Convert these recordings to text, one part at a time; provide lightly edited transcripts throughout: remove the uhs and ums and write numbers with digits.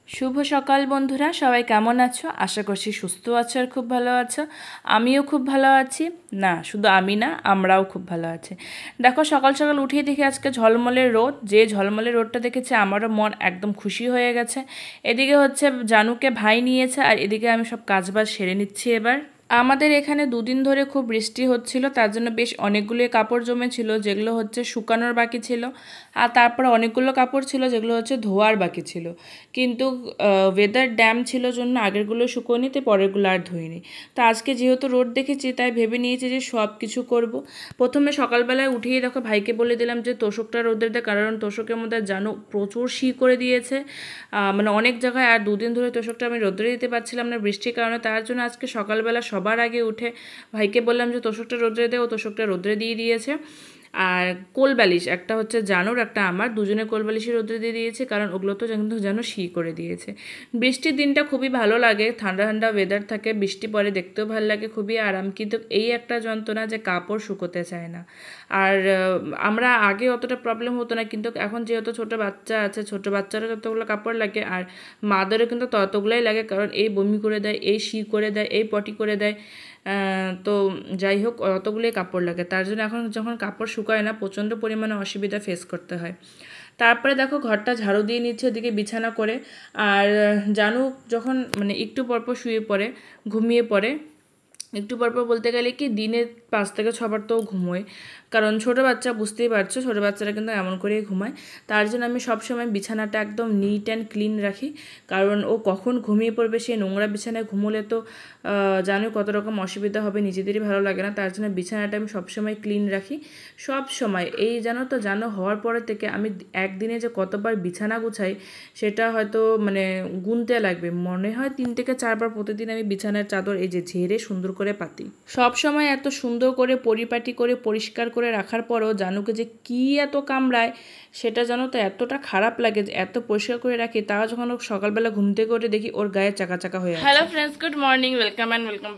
শুভ সকাল বন্ধুরা, সবাই কেমন আছো? আশা করছি সুস্থ আছো আর খুব ভালো আছো। আমিও খুব ভালো আছি। না, শুধু আমি না, আমরাও খুব ভালো আছি। দেখো, সকাল সকাল উঠেই দেখি আজকে ঝলমলে রোদ। যে ঝলমলে রোদটা দেখেছি আমারও মন একদম খুশি হয়ে গেছে। এদিকে হচ্ছে জানুকে ভাই নিয়েছে, আর এদিকে আমি সব কাজবাজ সেরে নিচ্ছি এবার। আমাদের এখানে দুদিন ধরে খুব বৃষ্টি হচ্ছিল, তার জন্য বেশ অনেকগুলো কাপড় জমেছিল, যেগুলো হচ্ছে শুকানোর বাকি ছিল। আর তারপরে অনেকগুলো কাপড় ছিল যেগুলো হচ্ছে ধোয়ার বাকি ছিল। কিন্তু ওয়েদার ড্যাম ছিল জন্য আগেরগুলো শুকোয়নি, তো পরেরগুলো আর ধুইনি। তো আজকে যেহেতু রোদ দেখেছি তাই ভেবে নিয়েছি যে সব কিছু করব। প্রথমে সকালবেলায় উঠেই দেখো ভাইকে বলে দিলাম যে তোষকটা রোদের দে, কারণ তোষকের মধ্যে জানো প্রচুর শী করে দিয়েছে। মানে অনেক জায়গায়, আর দুদিন ধরে তোষকটা আমি রোদ্রে দিতে পারছিলাম না বৃষ্টির কারণে। তার জন্য আজকে সকালবেলা সবার আগে উঠে ভাইকে বললাম যে তোষকটা রোদ্রে দে, ও তোষকটা রোদ্রে দিয়ে দিয়েছে। আর কোল বালিশ একটা হচ্ছে জানুর, একটা আমার, দুজনে কোল বালিশের রোদ্রে দিয়ে দিয়েছে, কারণ ওগুলো তো কিন্তু যেন শী করে দিয়েছে। বৃষ্টির দিনটা খুবই ভালো লাগে, ঠান্ডা ঠান্ডা ওয়েদার থাকে, বৃষ্টি পরে দেখতেও ভালো লাগে, খুবই আরাম। কিন্তু এই একটা যন্ত্রণা যে কাপড় শুকোতে চায় না। আর আমরা আগে অতটা প্রবলেম হতো না, কিন্তু এখন যেহেতু ছোটো বাচ্চা আছে, ছোটো বাচ্চারও যতগুলো কাপড় লাগে আর মাদেরও কিন্তু ততগুলোই লাগে, কারণ এই বমি করে দেয়, এই শী করে দেয়, এই পটি করে দেয়। তো যাই হোক, অতগুলোই কাপড় লাগে, তার জন্য এখন যখন কাপড় শুকায় না প্রচণ্ড পরিমাণে অসুবিধা ফেস করতে হয়। তারপরে দেখো ঘরটা ঝাড়ু দিয়ে নিচ্ছে ওদিকে বিছানা করে। আর জানু যখন মানে একটু পরপর শুয়ে পড়ে, ঘুমিয়ে পড়ে, একটু পরপর বলতে গেলে কি দিনে 5 থেকে 6 বার তো ঘুমোয়, কারণ ছোটো বাচ্চা, বুঝতেই পারছো ছোটো বাচ্চারা কিন্তু এমন করেই ঘুমায়। তার জন্য আমি সবসময় বিছানাটা একদম নিট অ্যান্ড ক্লিন রাখি, কারণ ও কখন ঘুমিয়ে পড়বে, সে নোংরা বিছানায় ঘুমোলে তো জানো কত রকম অসুবিধা হবে, নিজেদেরই ভালো লাগে না। তার জন্য বিছানাটা আমি সবসময় ক্লিন রাখি, সব সময়। এই জানো হওয়ার পরে থেকে আমি একদিনে যে কতবার বিছানা গুছাই সেটা হয়তো মানে গুনতে লাগবে, মনে হয় 3 থেকে 4 বার প্রতিদিন আমি বিছানার চাদর এই যে ঝেড়ে সুন্দর করে পাতি। সব সময় এত সুন্দর করে পরিপাটি করে পরিষ্কার করে রাখার পরও জানুকে যে কি এত কামড়ায় সেটা জানো তো এতটা খারাপ লাগে, যে এত পরিষ্কার করে রাখি, তাও যখন ও সকালবেলা ঘুম থেকে উঠে দেখি ওর গায়ে চাকা চাকা হয়ে আছে। Hello friends, good morning, welcome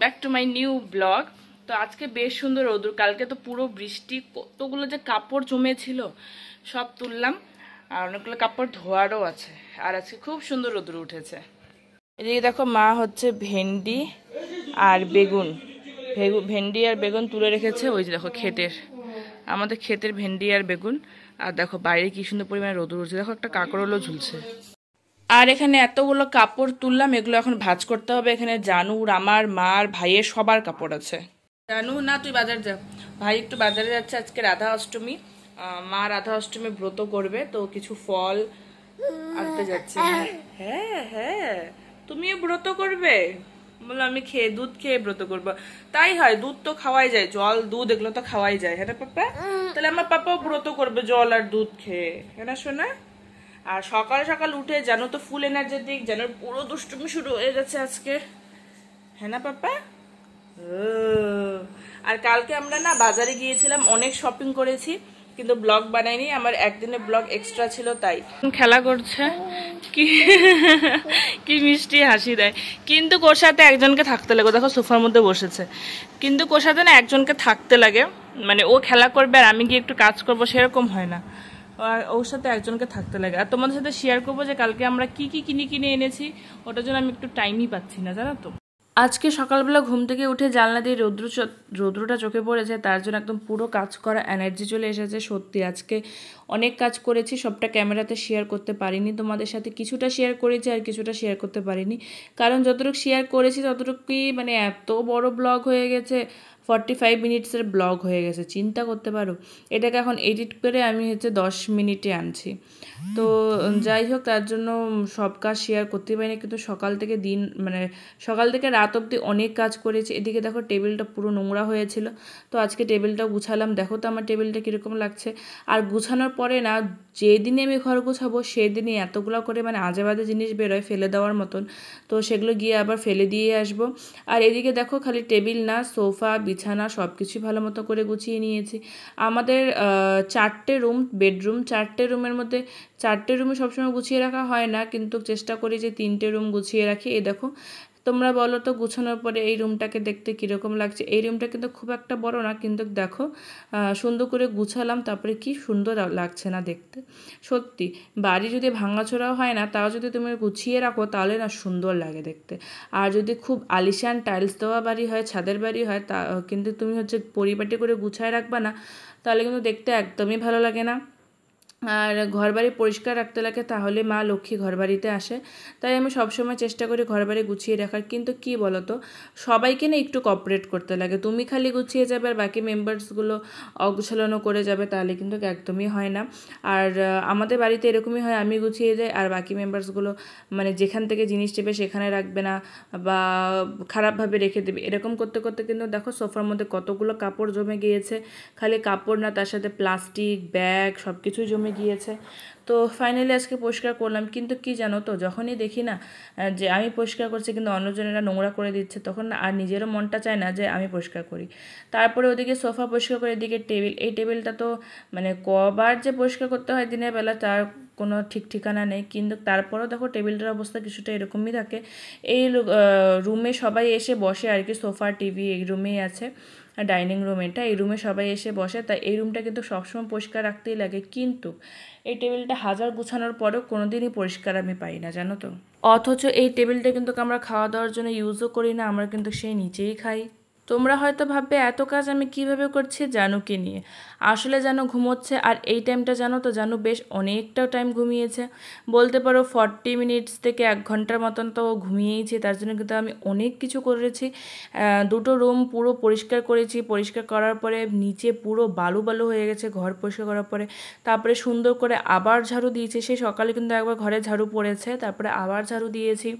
back to my new blog. তো আজকে বেশ সুন্দর রোদ্দুর, কালকে তো পুরো বৃষ্টি, কতগুলো যে কাপড় জমেছিল সব তুললাম, আর অনেকগুলো কাপড় ধোয়ারও আছে। আর আজকে খুব সুন্দর রোদ্দুর উঠেছে। এদিকে দেখো মা হচ্ছে ভেন্ডি আর বেগুন, ভেন্ডি আর বেগুন তুলে রেখেছে, ওই যে দেখো ক্ষেতের, আমাদের ক্ষেতের ভেন্ডি আর বেগুন। আর দেখো বাইরে কি সুন্দর পরিমাণে রোদ্দুর উঠছে, দেখো একটা কাঁকরোলও ঝুলছে। আর এখানে এতগুলো কাপড় তুললাম, এগুলো এখন ভাঁজ করতে হবে। এখানে জানুর, আমার, মার, ভাইয়ের সবার কাপড় আছে। জানু না, তুই বাজার যা, ভাই একটু বাজারে যাচ্ছে, আজকে রাধা অষ্টমী। মা রাধা অষ্টমী ব্রত করবে, তো কিছু ফল আনতে যাচ্ছে। হ্যাঁ হ্যাঁ, তুমিও ব্রত করবে? বললো আমি দুধ খেয়ে ব্রত করবো। তাই হয়, দুধ তো খাওয়াই যায়, জল দুধ এগুলো তো খাওয়াই যায়, হ্যাঁ পাপা? তাহলে আমার পাপাও ব্রত করবে জল আর দুধ খেয়ে, হ্যাঁ না শোনা? আর সকাল সকাল উঠে জানো তো ফুল এনার্জেটিক, যেন পুরো দুষ্টুমি শুরু হয়ে গেছে আজকে, হ্যাঁ না পাপা? আর কালকে আমরা না বাজারে গিয়েছিলাম, অনেক শপিং করেছি, কিন্তু ব্লগ বানাইনি, আমার একদিনের ব্লগ এক্সট্রা ছিল তাই। খেলা করছে, কি কি মিষ্টি হাসি দেয়, কিন্তু ওর সাথে একজনকে থাকতে লাগে, দেখো সোফার মধ্যে বসেছে, কিন্তু ওর সাথে না একজনকে থাকতে লাগে, মানে ও খেলা করবে আর আমি গিয়ে একটু কাজ করবো সেরকম হয় না, আর ওর সাথে একজনকে থাকতে লাগে। আর তোমাদের সাথে শেয়ার করবো যে কালকে আমরা কি কি কিনে এনেছি, ওটার জন্য আমি একটু টাইমই পাচ্ছি না, জানো তো। আজকে সকালবেলা ঘুম থেকে উঠে জানলা দিয়ে রৌদ্রটা চোখে পড়েছে, তার জন্য একদম পুরো কাজ করা এনার্জি চলে এসেছে। সত্যি আজকে অনেক কাজ করেছি, সবটা ক্যামেরাতে শেয়ার করতে পারিনি তোমাদের সাথে, কিছুটা শেয়ার করেছি আর কিছুটা শেয়ার করতে পারিনি, কারণ যতটুকু শেয়ার করেছি ততটুকুই মানে এত বড় ব্লগ হয়ে গেছে, 45 মিনিটসের ব্লগ হয়ে গেছে, চিন্তা করতে পারো। এটাকে এখন এডিট করে আমি হচ্ছে 10 মিনিটে আনছি। তো যাই হোক, তার জন্য সব কাজ শেয়ার করতে পারিনি, কিন্তু সকাল থেকে সকাল থেকে রাত অবধি অনেক কাজ করেছি। এদিকে দেখো টেবিলটা পুরো নোংরা হয়েছিল, তো আজকে টেবিলটা গুছালাম, দেখো তো আমার টেবিলটা কীরকম লাগছে। আর গুছানোর পরে না, যেদিনই আমি ঘর গুছাবো সেদিনই এতগুলো করে মানে আজে বাজে জিনিস বেরোয় ফেলে দেওয়ার মতন, তো সেগুলো গিয়ে আবার ফেলে দিয়ে আসবো। আর এদিকে দেখো খালি টেবিল না, সোফা, বিছানা সব কিছুই ভালো মতো করে গুছিয়ে নিয়েছি। আমাদের 4টে রুম, বেডরুম, 4টে রুমের মধ্যে 4টে রুমে সবসময় গুছিয়ে রাখা হয় না, কিন্তু চেষ্টা করি যে 3টে রুম গুছিয়ে রাখি। এই দেখো তোমরা বলো তো গুছানোর পরে এই রুমটাকে দেখতে কীরকম লাগছে। এই রুমটা কিন্তু খুব একটা বড় না, কিন্তু দেখো সুন্দর করে গুছালাম, তারপরে কি সুন্দর লাগছে না দেখতে। সত্যি বাড়ি যদি ভাঙাচোরাও হয় না, তাও যদি তুমি গুছিয়ে রাখো তাহলে না সুন্দর লাগে দেখতে। আর যদি খুব আলিশান টাইলস দেওয়া বাড়ি হয়, ছাদের বাড়ি হয়, তা কিন্তু তুমি হচ্ছে পরিপাটি করে গুছায় রাখবা না, তাহলে কিন্তু দেখতে একদমই ভালো লাগে না। আর ঘরবাড়ি পরিষ্কার রাখতে লাগে, তাহলে মা লক্ষ্মী ঘরবাড়িতে আসে। তাই আমি সবসময় চেষ্টা করি ঘরবাড়ি গুছিয়ে রাখার। কিন্তু কি বলো তো, সবাইকে না একটু কোঅপারেট করতে লাগে। তুমি খালি গুছিয়ে যাবে আর বাকি মেম্বার্সগুলো অগুছালো করে যাবে, তাহলে কিন্তু একদমই হয় না। আর আমাদের বাড়িতে এরকমই হয়, আমি গুছিয়ে যাই আর বাকি মেম্বার্সগুলো মানে যেখান থেকে জিনিস চেপে সেখানে রাখবে না বা খারাপভাবে রেখে দেবে। এরকম করতে করতে কিন্তু দেখো সোফার মধ্যে কতগুলো কাপড় জমে গিয়েছে। খালি কাপড় না, তার সাথে প্লাস্টিক ব্যাগ সব কিছুই জমে গিয়েছে। তো ফাইনালি আজকে পরিষ্কার করলাম, কিন্তু কি জানো তো, যখনই দেখি না যে আমি পরিষ্কার করছি কিন্তু অন্যজনেরা নোংরা করে দিচ্ছে, তখন না আর নিজেরও মনটা চায় না যে আমি পরিষ্কার করি। তারপরে ওদিকে সোফা পরিষ্কার করে, এদিকে টেবিল, এই টেবিলটা তো মানে কবার যে পরিষ্কার করতে হয় দিনের বেলা তার কোনো ঠিক ঠিকানা নেই। কিন্তু তারপরেও দেখো টেবিলটার অবস্থা কিছুটা এরকমই থাকে। এই রুমে সবাই এসে বসে আর কি, সোফা টিভি এই রুমেই আছে, ডাইনিং রুম এটা, এই রুমে সবাই এসে বসে, তাই এই রুমটা কিন্তু সবসময় পরিষ্কার রাখতেই লাগে। কিন্তু এই টেবিলটা হাজার গুছানোর পরেও কোনোদিনই পরিষ্কার আমি পাই না, জানো তো। অথচ এই টেবিলটা কিন্তু আমরা খাওয়া দাওয়ার জন্য ইউজও করি না, আমরা কিন্তু সেই নিচেই খাই। তোমরা হয়তো ভাববে এত কাজ আমি কিভাবে করছি জানুকে নিয়ে। আসলে জানু ঘুমোচ্ছে, আর এই টাইমটা জানো তো, জানু বেশ অনেকটা টাইম ঘুমিয়েছে, বলতে পারো 40 মিনিটস থেকে 1 ঘন্টার মতন তো ঘুমিয়েইছে। তার জন্য কিন্তু আমি অনেক কিছু করেছি। দুটো রুম পুরো পরিষ্কার করেছি, পরিষ্কার করার পরে নিচে পুরো বালু বালু হয়ে গেছে ঘর পরিষ্কার করার পরে। তারপরে সুন্দর করে আবার ঝাড়ু দিয়েছি, সেই সকালে কিন্তু একবার ঘরে ঝাড়ু পড়েছে, তারপরে আবার ঝাড়ু দিয়েছি।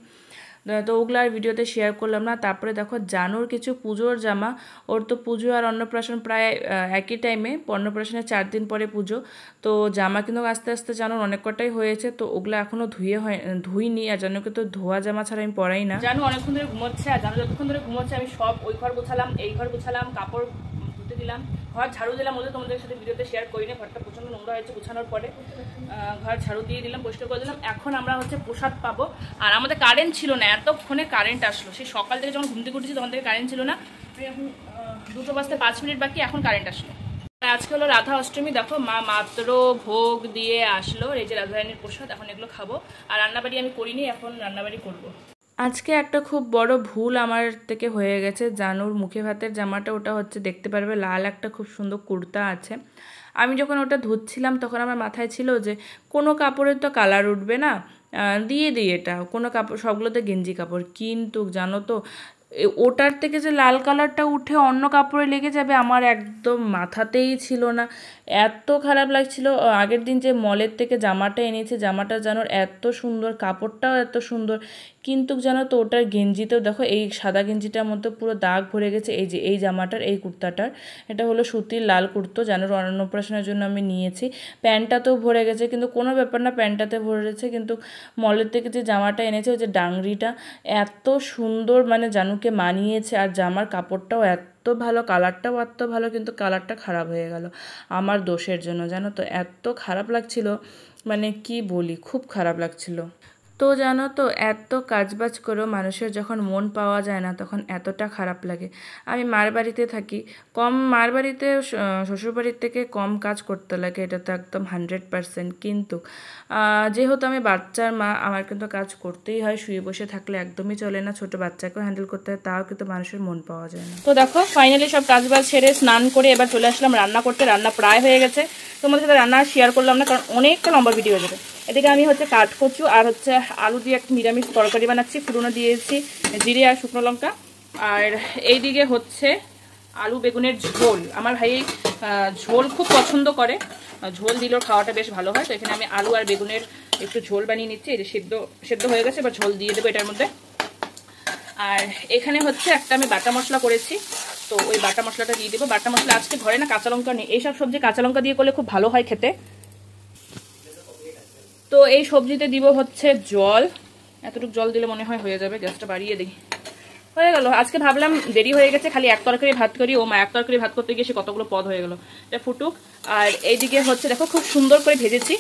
তো ওগুলো আর ভিডিওতে শেয়ার করলাম না। তারপরে দেখো জানুর কিছু পুজোর জামা, ওর তো পুজো আর অন্নপ্রাশন প্রায় একই টাইমে, অন্নপ্রাশনের 4 দিন পরে পুজো। তো জামা কিন্তু আস্তে আস্তে জানুর অনেক কটাই হয়েছে, তো ওগুলো এখনও ধুইনি। আর জানুকে তো ধোয়া জামা ছাড়া আমি পরাই না। জানু অনেকক্ষণ ধরে ঘুমোচ্ছে, আর জানু যতক্ষণ ধরে ঘুমোচ্ছে আমি সব ওই ঘর গোছালাম, এই ঘর গোছালাম, কাপড় ধুতে দিলাম, ঘর ঝাড়ু দিলাম। ওদের তোমাদের সাথে ভিডিওতে শেয়ার করিনি, ঘরটা প্রচণ্ড নোংরা হয়েছে গোছানোর পরে। ঘর ঝাড়ু দিয়ে দিলাম, পরিষ্কার করে দিলাম। এখন আমরা হচ্ছে প্রসাদ পাবো। আর আমাদের কারেন্ট ছিল না, এতক্ষণে কারেন্ট আসলো। সেই সকাল থেকে যখন ঘুম থেকে উঠেছি তখন থেকে কারেন্ট ছিল না। এখন 2টো বাজতে 5 মিনিট বাকি, এখন কারেন্ট আসলো। আজকে হলো রাধা অষ্টমী, দেখো মা মাত্র ভোগ দিয়ে আসলো। এই যে রাধারানীর প্রসাদ, এখন এগুলো খাবো। আর রান্নাবাড়ি আমি করিনি, এখন রান্নাবাড়ি করবো। আজকে একটা খুব বড় ভুল আমার থেকে হয়ে গেছে। জানুর মুখে ভাতের জামাটা, ওটা হচ্ছে দেখতে পারবে লাল একটা খুব সুন্দর কুর্তা আছে। আমি যখন ওটা ধুচ্ছিলাম তখন আমার মাথায় ছিল যে কোনো কাপড়ের তো কালার উঠবে না, দিয়ে দিই এটা, কোনো কাপড় সবগুলোতে গেঞ্জি কাপড়। কিন্তু জানো তো ওটার থেকে যে লাল কালারটা উঠে অন্য কাপড়ে লেগে যাবে, আমার একদম মাথাতেই ছিল না। এত খারাপ লাগছিল। আগের দিন যে মলের থেকে জামাটা এনেছে, জামাটা জানো এত সুন্দর, কাপড়টাও এত সুন্দর, কিন্তু জানো তো ওটার গেঞ্জিতেও দেখো এই সাদা গেঞ্জিটার মধ্যে পুরো দাগ ভরে গেছে। এই যে এই জামাটার, এই কুর্তাটার, এটা হলো সুতির লাল কুর্তো, জানো অন্নপ্রাশনের জন্য আমি নিয়েছি। প্যান্টটাতেও ভরে গেছে, কিন্তু কোনো ব্যাপার না, প্যান্টটাতে ভরেছে। কিন্তু মলের থেকে যে জামাটা এনেছে, ওই যে ডাংরিটা, এত সুন্দর মানে জানুকে মানিয়েছে। আর জামার কাপড়টাও এত ভালো, কালারটাও এত ভালো, কিন্তু কালারটা খারাপ হয়ে গেল আমার দোষের জন্য, জানো তো। এত খারাপ লাগছিল, মানে কি বলি, খুব খারাপ লাগছিল। তো জানো তো এত কাজবাজ করেও মানুষের যখন মন পাওয়া যায় না, তখন এতটা খারাপ লাগে। আমি মার বাড়িতে থাকি, মার বাড়িতে শ্বশুরবাড়ির থেকে কম কাজ করতে লাগে, এটা তো একদম 100%। কিন্তু যেহেতু আমি বাচ্চার মা, আমার কিন্তু কাজ করতেই হয়। শুয়ে বসে থাকলে একদমই চলে না, ছোট বাচ্চাকেও হ্যান্ডেল করতে হয়, তাও কিন্তু মানুষের মন পাওয়া যায় না। তো দেখো ফাইনালি সব কাজবাজ সেরে স্নান করে এবার চলে আসলাম রান্না করতে। রান্না প্রায় হয়ে গেছে, তোমাদের সাথে রান্না শেয়ার করলাম না, কারণ অনেকটা লম্বা ভিডিও হয়ে যাবে। এদিকে আমি হচ্ছে কাঠকচু আর হচ্ছে আলু দিয়ে একটা নিরামিষ তরকারি বানাচ্ছি, ফুটনো দিয়েছি জিরে আর শুকনো লঙ্কা। আর এইদিকে হচ্ছে আলু বেগুনের ঝোল। আমার ভাই ঝোল খুব পছন্দ করে, ঝোল দিলেও খাওয়াটা বেশ ভালো হয়। তো এখানে আমি আলু আর বেগুনের একটু ঝোল বানিয়ে নিচ্ছি। এই যে সেদ্ধ হয়ে গেছে, এবার ঝোল দিয়ে দেবো এটার মধ্যে। আর এখানে হচ্ছে একটা আমি বাটা মশলা করেছি, তো ওই বাটা মশলাটা দিয়ে দেবো। বাটা মশলা আজকে ঘরে না কাঁচা লঙ্কা নেই, এইসব সবজি কাঁচা লঙ্কা দিয়ে করলে খুব ভালো হয় খেতে। তো এই সবজিতে দিব হচ্ছে জল, এতটুকু জল দিলে মনে হয় হয়ে যাবে। গ্যাসটা বাড়িয়ে দিই, হয়ে গেল। আজকে ভাবলাম দেরি হয়ে গেছে, খালি এক তরকারি ভাত করি। ও মা, এক তরকারি ভাত করতে গিয়ে সে কতগুলো পদ হয়ে গেল। এটা ফুটুক। আর এইদিকে হচ্ছে দেখো খুব সুন্দর করে ভেজেছি।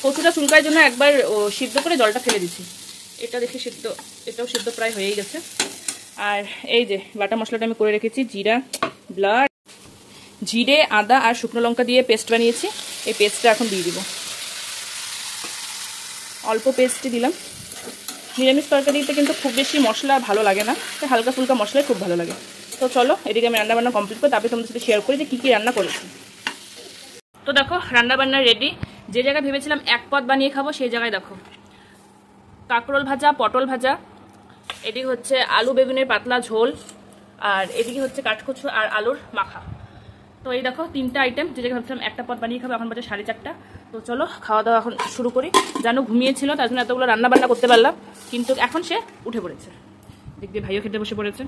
কচুটা চুলকার জন্য একবার সিদ্ধ করে জলটা ফেলে দিচ্ছি। এটা দেখে সিদ্ধ, এটাও সিদ্ধ প্রায় হয়েই গেছে। আর এই যে বাটা মশলাটা আমি করে রেখেছি, জিরা, ব্লাড, জিরে, আদা আর শুকনো লঙ্কা দিয়ে পেস্ট বানিয়েছি। এই পেস্টটা এখন দিয়ে দিব, অল্প পেস্টই দিলাম। নিরামিষ তরকারিতে কিন্তু খুব বেশি মশলা ভালো লাগে না, হালকা ফুলকা মশলাই খুব ভালো লাগে। তো চলো এদিকে আমি রান্নাবান্না কমপ্লিট করে তারপরে তোমাদের সাথে শেয়ার করি যে কী কী রান্না করেছি। তো দেখো রান্নাবান্না রেডি। যে জায়গায় ভেবেছিলাম এক পদ বানিয়ে খাবো সেই জায়গায় দেখো কাঁকরোল ভাজা, পটল ভাজা, এদিকে হচ্ছে আলু বেগুনের পাতলা ঝোল, আর এদিকে হচ্ছে কাঠকচু আর আলুর মাখা। তো এই দেখো 3টা আইটেম, যে জায়গায় ভাবছিলাম একটা পদ বানিয়ে খাবো এখন বাজে 4:30। তো চলো খাওয়া দাওয়া এখন শুরু করি। জানো ঘুমিয়েছিল তার জন্য এতগুলো রান্না বান্না করতে পারলাম, কিন্তু এখন সে উঠে পড়েছে। দিক দিয়ে ভাইও খেতে বসে পড়েছে।